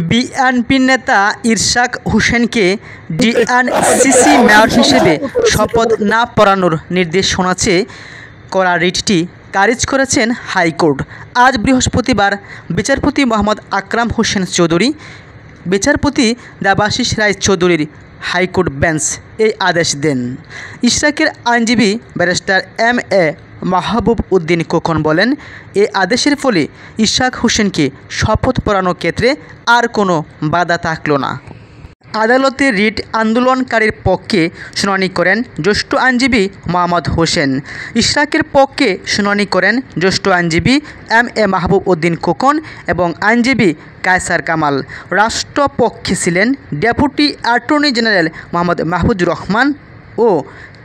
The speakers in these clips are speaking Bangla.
বিএনপি নেতা ইরশাক হোসেনকে ডিএনসিসি মেয়র হিসেবে শপথ না পড়ানোর নির্দেশ শোনাচ্ছে করা রিটটি খারিজ করেছেন হাইকোর্ট। আজ বৃহস্পতিবার বিচারপতি মোহাম্মদ আকরাম হোসেন চৌধুরী, বিচারপতি দেবাশিস রায় চৌধুরীর হাইকোর্ট বেঞ্চ এই আদেশ দেন। ইশরাকের আইনজীবী ব্যারিস্টার এম.এ. মাহবুব উদ্দিন খোকন বলেন, এই আদেশের ফলে ইশরাক হোসেনকে শপথ পড়ানোর ক্ষেত্রে আর কোনো বাধা থাকল না। আদালতে রিট আন্দোলনকারীর পক্ষে শুনানি করেন জ্যেষ্ঠ আইনজীবী মোহাম্মদ হোসেন। ইশরাকের পক্ষে শুনানি করেন জ্যেষ্ঠ আইনজীবী এম.এ. মাহবুব উদ্দিন খোকন এবং আইনজীবী কায়সার কামাল। রাষ্ট্রপক্ষে ছিলেন deputy attorney general Mohammad Mahfuzur Rahman ও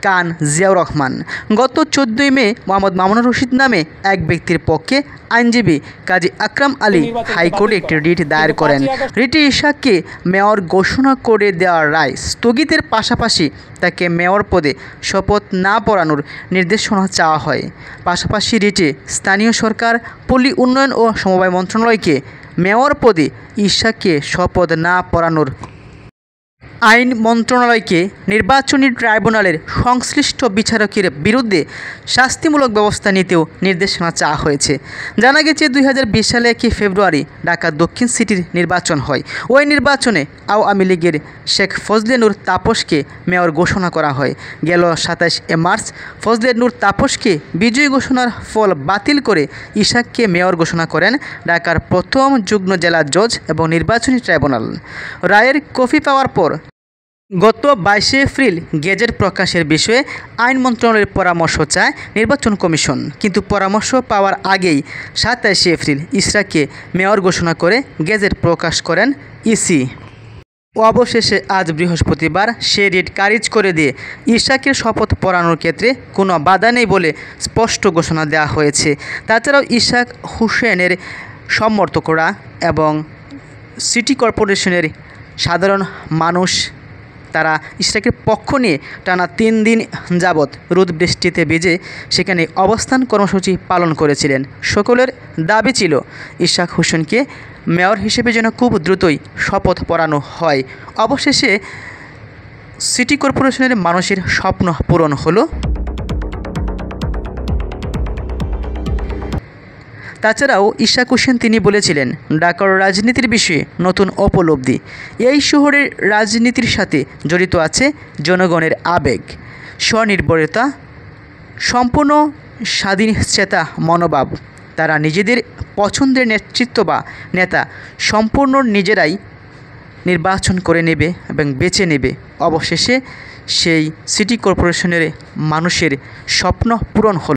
কান জিয়াউর রহমান। গত 14 মে মোহাম্মদ মামুনুর রশিদ নামে এক ব্যক্তির পক্ষে আইনজীবী কাজী আকরাম আলী হাইকোর্টে একটি রিট দায়ের করেন। রিটে ইশরাককে মেয়র ঘোষণা করে দেওয়ার রায় স্থগিতের পাশাপাশি তাকে মেয়র পদে শপথ না পড়ানোর নির্দেশনা চাওয়া হয়। পাশাপাশি রিটে স্থানীয় সরকার, পল্লী উন্নয়ন ও সমবায় মন্ত্রণালয়কে মেয়র পদে ইশরাককে শপথ না পড়ানোর আইন মন্ত্রণালয়কে নির্বাচনী ট্রাইব্যুনালের সংশ্লিষ্ট বিচারকের বিরুদ্ধে শাস্তিমূলক ব্যবস্থা নিতেও নির্দেশনা চাওয়া হয়েছে। জানা গেছে 2020 সালে 1 ফেব্রুয়ারি ঢাকা দক্ষিণ সিটির নির্বাচন হয়। ওই নির্বাচনে আওয়ামী লীগের শেখ ফজলে নূর তাপসকে মেয়র ঘোষণা করা হয়। গেল 27 মার্চ ফজলে নূর তাপসকে বিজয়ী ঘোষণার ফল বাতিল করে ইশরাককে মেয়র ঘোষণা করেন ঢাকার প্রথম যুগ্ম জেলা জজ এবং নির্বাচনী ট্রাইব্যুনাল। রায়ের কপি পাওয়ার পর গত 22 এপ্রিল গেজেট প্রকাশের বিষয়ে আইন মন্ত্রণালয়ের পরামর্শ চায় নির্বাচন কমিশন, কিন্তু পরামর্শ পাওয়ার আগেই 27 এপ্রিল ইশরাককে মেয়র ঘোষণা করে গেজেট প্রকাশ করেন ইসি। অবশেষে আজ বৃহস্পতিবার সে রিট খারিজ করে দিয়ে ইশরাকের শপথ পড়ানোর ক্ষেত্রে কোনো বাধা নেই বলে স্পষ্ট ঘোষণা দেওয়া হয়েছে। তাছাড়াও ইশরাক হোসেনের সমর্থকরা এবং সিটি কর্পোরেশনের সাধারণ মানুষ তারা ইশরাকের পক্ষ নিয়ে টানা 3 দিন যাবৎ রোদ বৃষ্টিতে ভিজে সেখানে অবস্থান কর্মসূচি পালন করেছিলেন। সকলের দাবি ছিল ইশরাক হোসেনকে মেয়র হিসেবে যেন খুব দ্রুতই শপথ পড়ানো হয়। অবশেষে সিটি কর্পোরেশনের মানুষের স্বপ্ন পূরণ হলো। তাছাড়াও ইশরাক হোসেন তিনি বলেছিলেন, ঢাকার রাজনীতির বিষয়ে নতুন উপলব্ধি। এই শহরের রাজনীতির সাথে জড়িত আছে জনগণের আবেগ, স্বনির্ভরতা, সম্পূর্ণ স্বাধীনচেতা মনোভাব। তারা নিজেদের পছন্দের নেতৃত্ব বা নেতা সম্পূর্ণ নিজেরাই নির্বাচন করে নেবে এবং বেছে নেবে। অবশেষে সেই সিটি কর্পোরেশনের মানুষের স্বপ্ন পূরণ হলো।